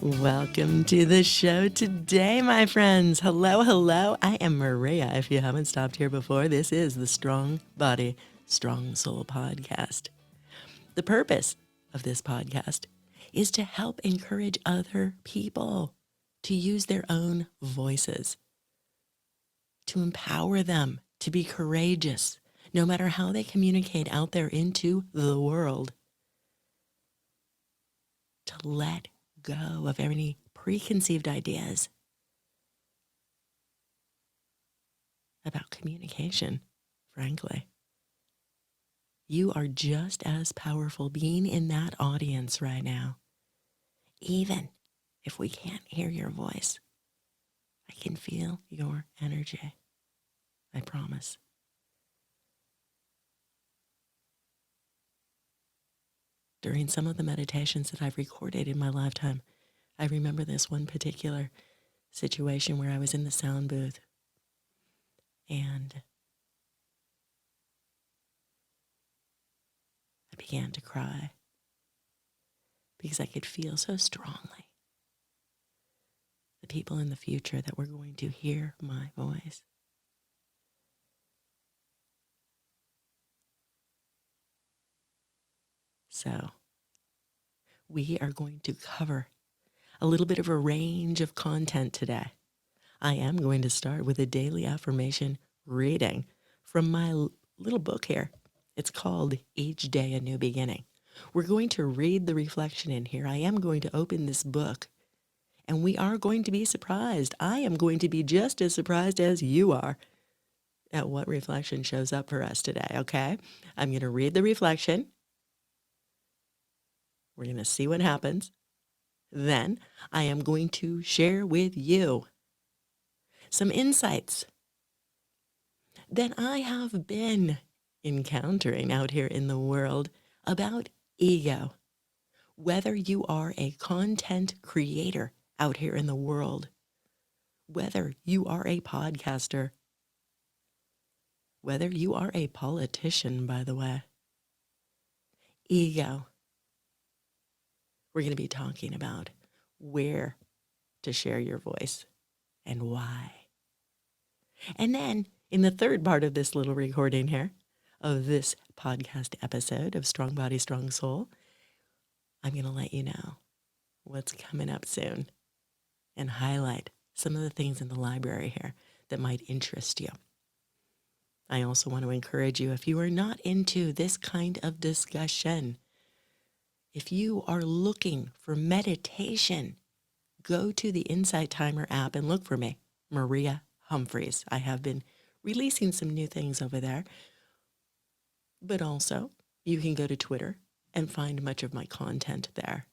Welcome to the show today, my friends. Hello, hello. I am Maria. If you haven't stopped here before, this is the Strong Body, Strong Soul podcast. The purpose of this podcast is to help encourage other people to use their own voices, to empower them to be courageous, no matter how they communicate out there into the world, to let go of any preconceived ideas about communication, frankly. You are just as powerful being in that audience right now. Even if we can't hear your voice, I can feel your energy. I promise. During some of the meditations that I've recorded in my lifetime, I remember this one particular situation where I was in the sound booth and I began to cry because I could feel so strongly the people in the future that were going to hear my voice. So we are going to cover a little bit of a range of content today. I am going to start with a daily affirmation reading from my little book here. It's called Each Day a New Beginning. We're going to read the reflection in here. I am going to open this book and we are going to be surprised. I am going to be just as surprised as you are at what reflection shows up for us today, okay? I'm going to read the reflection. We're going to see what happens. Then I am going to share with you some insights that I have been encountering out here in the world about ego. Whether you are a content creator out here in the world, whether you are a podcaster, whether you are a politician, by the way, ego. We're going to be talking about where to share your voice and why. And then in the third part of this little recording here, of this podcast episode of Strong Body, Strong Soul, I'm going to let you know what's coming up soon and highlight some of the things in the library here that might interest you. I also want to encourage you, if you are not into this kind of discussion, if you are looking for meditation, go to the Insight Timer app and look for me, Maria Humphreys. I have been releasing some new things over there, but also you can go to Twitter and find much of my content there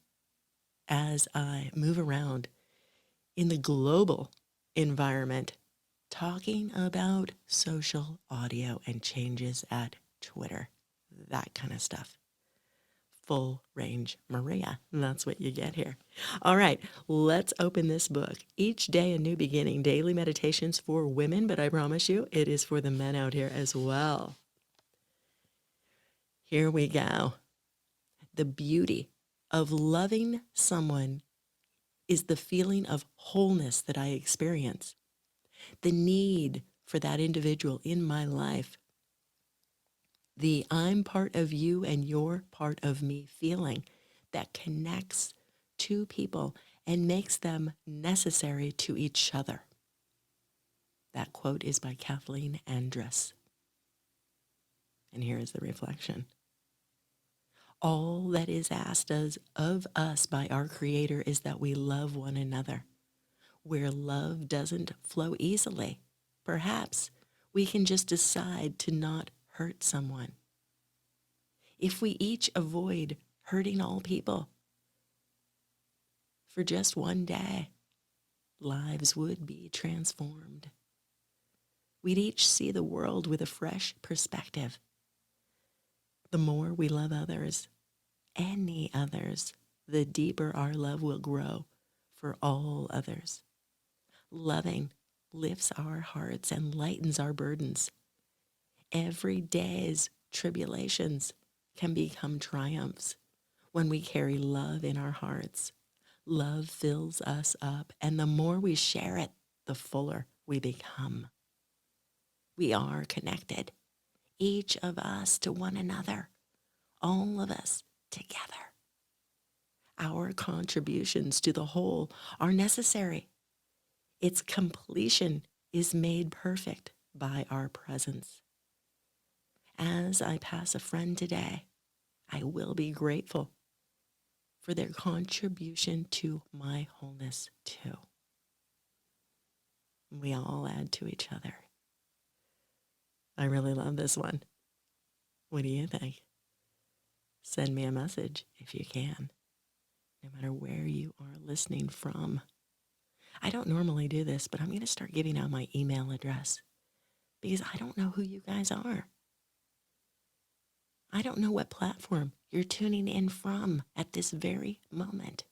as I move around in the global environment talking about social audio and changes at Twitter, that kind of stuff. Full range Maria. That's what you get here. All right, let's open this book. Each Day a New Beginning, daily meditations for women, but I promise you it is for the men out here as well. Here we go. The beauty of loving someone is the feeling of wholeness that I experience. The need for that individual in my life. The I'm part of you and you're part of me feeling that connects two people and makes them necessary to each other. That quote is by Kathleen Andrus. And here is the reflection. All that is asked of us by our Creator is that we love one another. Where love doesn't flow easily, perhaps we can just decide to not hurt someone. If we each avoid hurting all people for just one day, lives would be transformed. We'd each see the world with a fresh perspective. The more we love others, any others, the deeper our love will grow for all others. Loving lifts our hearts and lightens our burdens. Every day's tribulations can become triumphs when we carry love in our hearts. Love fills us up, and the more we share it, the fuller we become. We are connected, each of us to one another, all of us together. Our contributions to the whole are necessary. Its completion is made perfect by our presence. As I pass a friend today, I will be grateful for their contribution to my wholeness too. We all add to each other. I really love this one. What do you think? Send me a message if you can, no matter where you are listening from. I don't normally do this, but I'm going to start giving out my email address because I don't know who you guys are. I don't know what platform you're tuning in from at this very moment.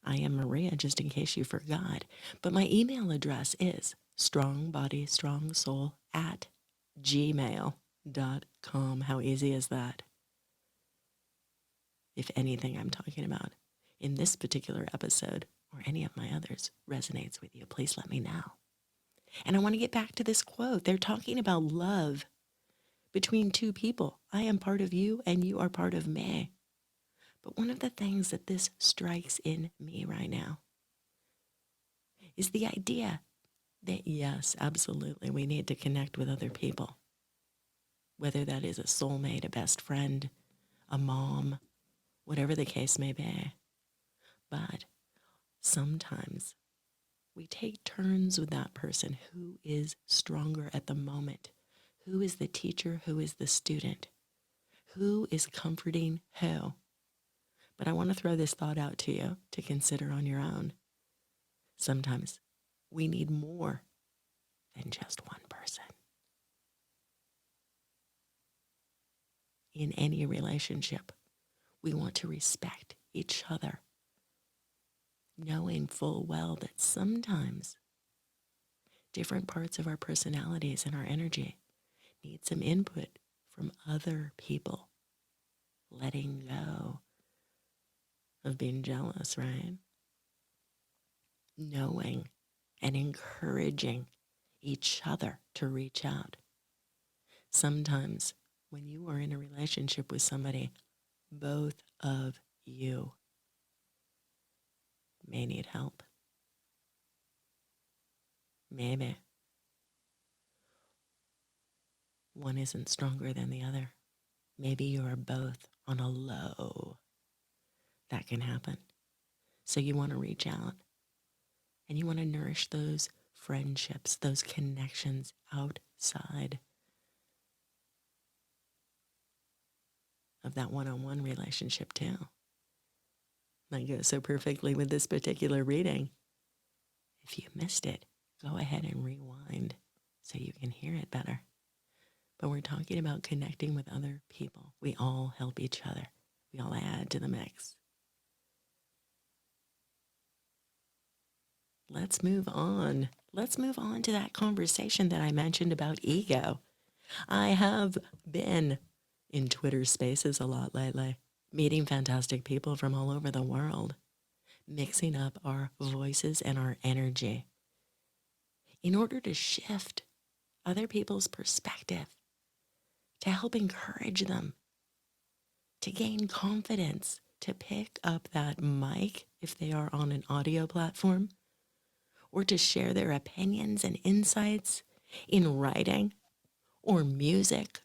I am Maria, just in case you forgot, but my email address is strongbodystrongsoul@gmail.com. How easy is that? If anything I'm talking about in this particular episode or any of my others resonates with you, please let me know. And I want to get back to this quote. They're talking about love between two people. I am part of you and you are part of me. But one of the things that this strikes in me right now is the idea that yes, absolutely, we need to connect with other people. Whether that is a soulmate, a best friend, a mom, whatever the case may be. But sometimes we take turns with that person who is stronger at the moment. Who is the teacher? Who is the student? Who is comforting who? But I want to throw this thought out to you to consider on your own. Sometimes we need more than just one person. In any relationship, we want to respect each other, knowing full well that sometimes different parts of our personalities and our energy need some input from other people. Letting go of being jealous, right? Knowing and encouraging each other to reach out. Sometimes when you are in a relationship with somebody, both of you may need help. Maybe one isn't stronger than the other. Maybe you are both on a low. That can happen. So you want to reach out and you want to nourish those friendships, those connections outside of that one-on-one relationship too. That goes so perfectly with this particular reading. If you missed it, go ahead and rewind so you can hear it better. But we're talking about connecting with other people. We all help each other. We all add to the mix. Let's move on. Let's move on to that conversation that I mentioned about ego. I have been in Twitter spaces a lot lately, meeting fantastic people from all over the world, mixing up our voices and our energy in order to shift other people's perspective, to help encourage them, to gain confidence, to pick up that mic if they are on an audio platform, or to share their opinions and insights in writing or music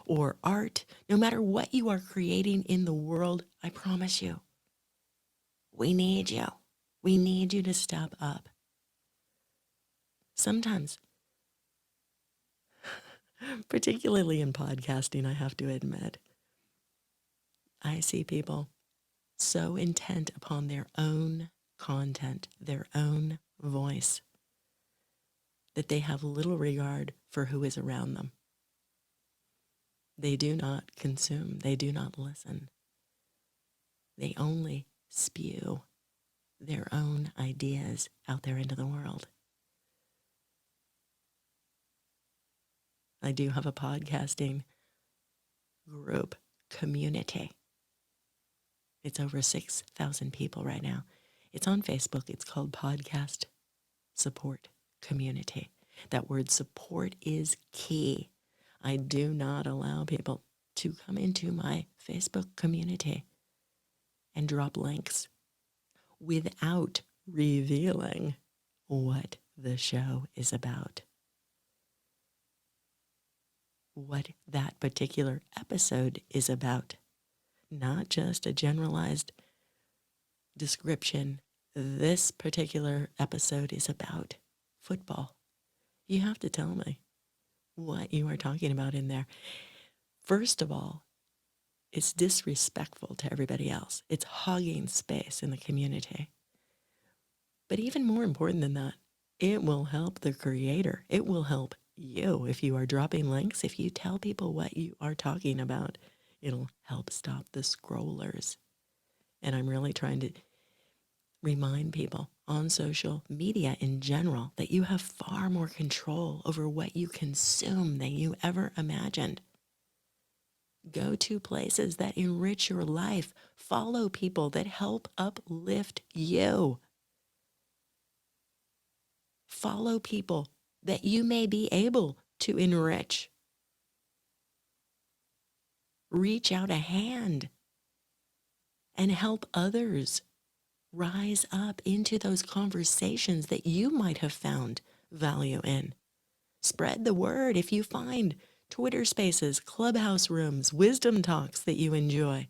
or art. No matter what you are creating in the world, I promise you, we need you. We need you to step up. Sometimes, particularly in podcasting, I have to admit, I see people so intent upon their own content, their own voice, that they have little regard for who is around them. They do not consume. They do not listen. They only spew their own ideas out there into the world. I do have a podcasting group community. It's over 6,000 people right now. It's on Facebook. It's called Podcast Support Community. That word support is key. I do not allow people to come into my Facebook community and drop links without revealing what the show is about, what that particular episode is about, not just a generalized description. This particular episode is about football. You have to tell me what you are talking about in there. First of all, it's disrespectful to everybody else. It's hogging space in the community. But even more important than that, it will help the creator. It will help you if you are dropping links. If you tell people what you are talking about, it'll help stop the scrollers. And I'm really trying to remind people on social media in general that you have far more control over what you consume than you ever imagined. Go to places that enrich your life. Follow people that help uplift you. Follow people that you may be able to enrich. Reach out a hand and help others rise up into those conversations that you might have found value in. Spread the word if you find Twitter spaces, clubhouse rooms, wisdom talks that you enjoy.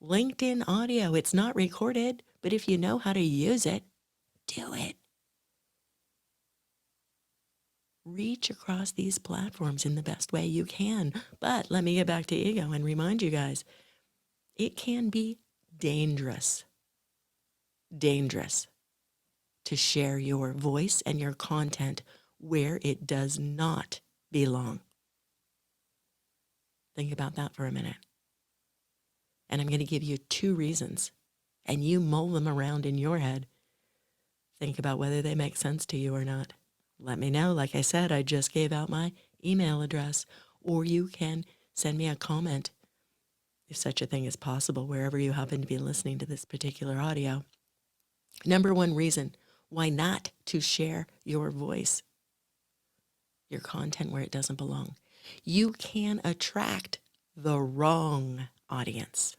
LinkedIn audio, it's not recorded, but if you know how to use it, do it. Reach across these platforms in the best way you can. But let me get back to ego and remind you guys, it can be dangerous to share your voice and your content where it does not belong. Think about that for a minute. And I'm going to give you 2 reasons, and you mull them around in your head. Think about whether they make sense to you or not. Let me know. Like I said, I just gave out my email address, or you can send me a comment, if such a thing is possible, wherever you happen to be listening to this particular audio. Number 1 reason why not to share your voice, your content where it doesn't belong. You can attract the wrong audience.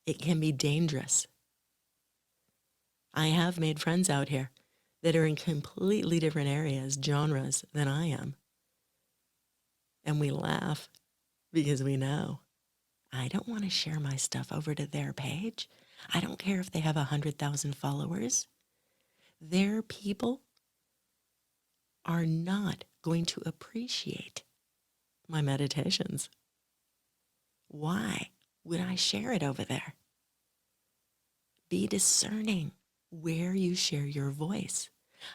It can be dangerous. I have made friends out here that are in completely different areas, genres than I am. And we laugh because we know I don't want to share my stuff over to their page. I don't care if they have 100,000 followers. Their people are not going to appreciate my meditations. Why would I share it over there? Be discerning where you share your voice.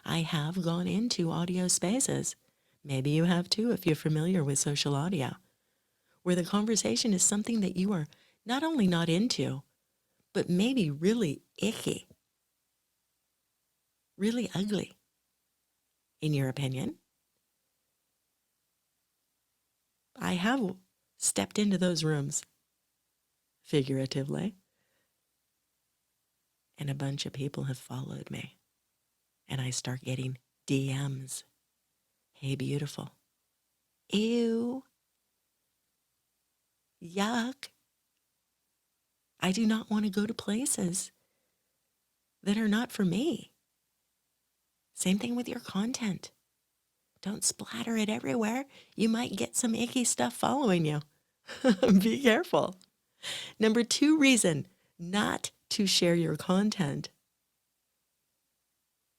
I have gone into audio spaces. Maybe you have too if you're familiar with social audio, where the conversation is something that you are not only not into, but maybe really icky, really ugly, in your opinion. I have stepped into those rooms, figuratively, and a bunch of people have followed me. And I start getting DMs. Hey, beautiful. Ew. Yuck. I do not want to go to places that are not for me. Same thing with your content. Don't splatter it everywhere. You might get some icky stuff following you. Be careful. Number 2 reason not to share your content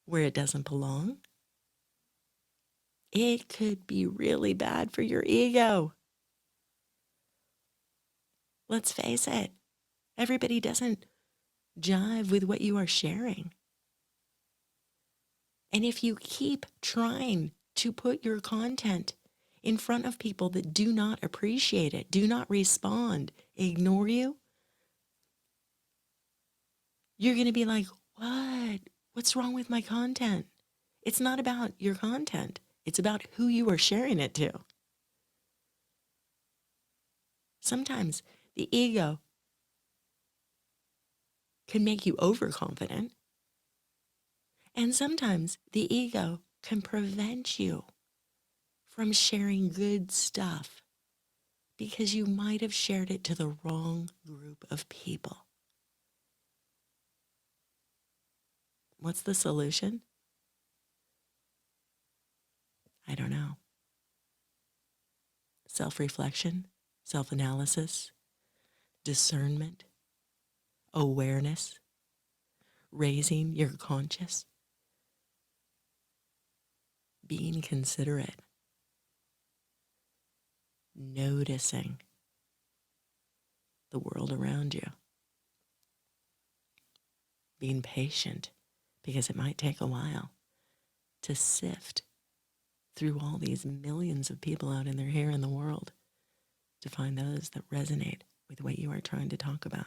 where it doesn't belong. It could be really bad for your ego. Let's face it. Everybody doesn't jive with what you are sharing. And if you keep trying to put your content in front of people that do not appreciate it, do not respond, ignore you, you're going to be like, what? What's wrong with my content? It's not about your content. It's about who you are sharing it to. Sometimes The ego can make you overconfident. And sometimes the ego can prevent you from sharing good stuff because you might have shared it to the wrong group of people. What's the solution? I don't know. Self-reflection, self-analysis, discernment, awareness, raising your conscious, being considerate, noticing the world around you, being patient because it might take a while to sift through all these millions of people out in there here in the world to find those that resonate with what you are trying to talk about.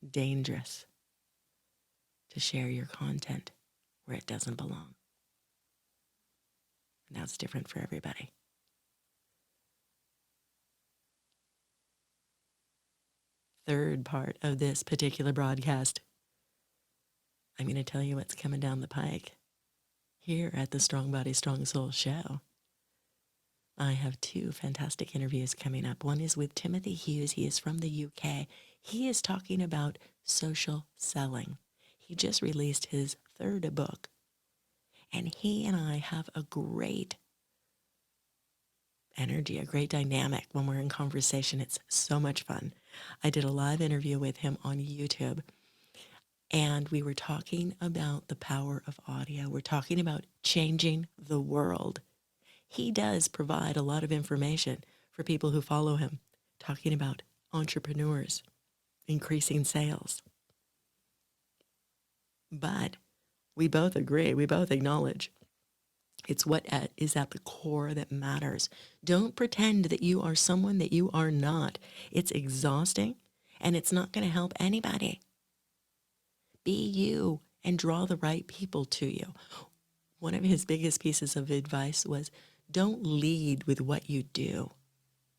Dangerous to share your content where it doesn't belong. And that's different for everybody. Third part of this particular broadcast, I'm going to tell you what's coming down the pike here at the Strong Body, Strong Soul show. I have two fantastic interviews coming up. One is with Timothy Hughes. He is from the UK. He is talking about social selling. He just released his third book, and he and I have a great energy, a great dynamic when we're in conversation. It's so much fun. I did a live interview with him on YouTube, and we were talking about the power of audio. We're talking about changing the world. He does provide a lot of information for people who follow him, talking about entrepreneurs, increasing sales. But we both agree, we both acknowledge it's what is at the core that matters. Don't pretend that you are someone that you are not. It's exhausting, and it's not going to help anybody. Be you and draw the right people to you. One of his biggest pieces of advice was, don't lead with what you do.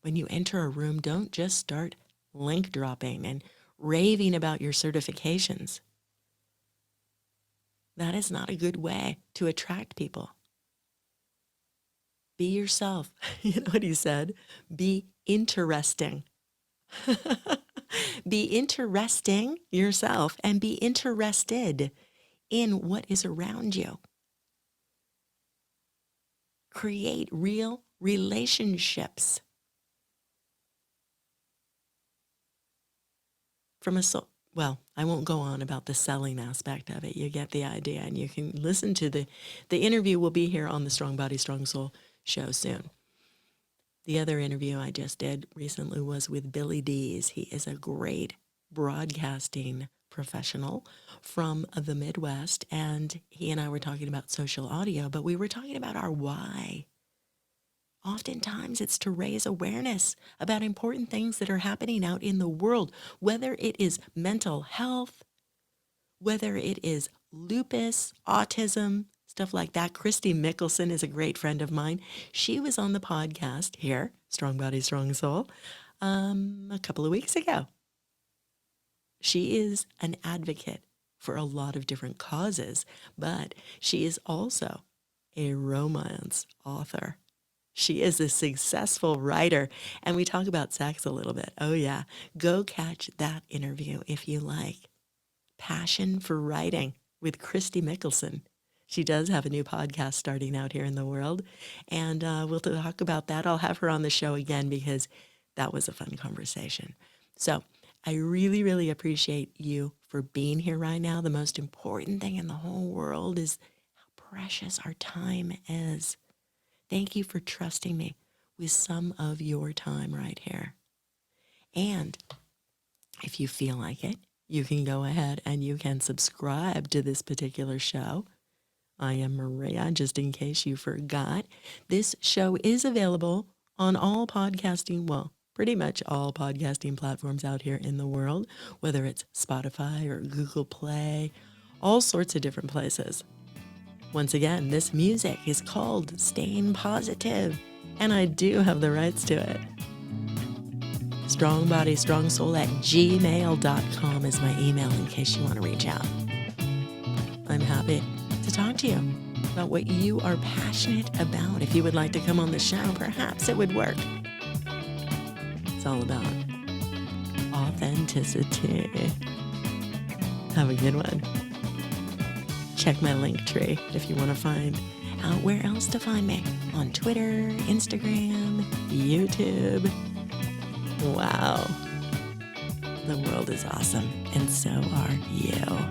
When you enter a room, don't just start link dropping and raving about your certifications. That is not a good way to attract people. Be yourself. You know what he said? Be interesting. Be interesting yourself and be interested in what is around you. Create real relationships. Well, I won't go on about the selling aspect of it. You get the idea, and you can listen to the interview will be here on the Strong Body, Strong Soul show soon. The other interview I just did recently was with Billy Dees. He is a great broadcasting professional from the Midwest, and he and I were talking about social audio, but we were talking about our why. Oftentimes it's to raise awareness about important things that are happening out in the world, whether it is mental health, whether it is lupus, autism, stuff like that. Christy Mickelson is a great friend of mine. She was on the podcast here, Strong Body, Strong Soul, a couple of weeks ago. She is an advocate for a lot of different causes, but she is also a romance author. She is a successful writer, and we talk about sex a little bit. Oh yeah, go catch that interview if you like. Passion for Writing with Christy Mickelson. She does have a new podcast starting out here in the world, and we'll talk about that. I'll have her on the show again because that was a fun conversation. So I really, really appreciate you for being here right now. The most important thing in the whole world is how precious our time is. Thank you for trusting me with some of your time right here. And if you feel like it, you can go ahead and you can subscribe to this particular show. I am Maria, just in case you forgot. This show is available on all podcasting, well, pretty much all podcasting platforms out here in the world, whether it's Spotify or Google Play, all sorts of different places. Once again, this music is called Staying Positive And I do have the rights to it. strongbodystrongsoul@gmail.com is my email in case you want to reach out. I'm happy to talk to you about what you are passionate about. If you would like to come on the show, perhaps it would work. It's all about authenticity. Have a good one. Check my link tree if you want to find out where else to find me. On Twitter, Instagram, YouTube. Wow. The world is awesome, and so are you.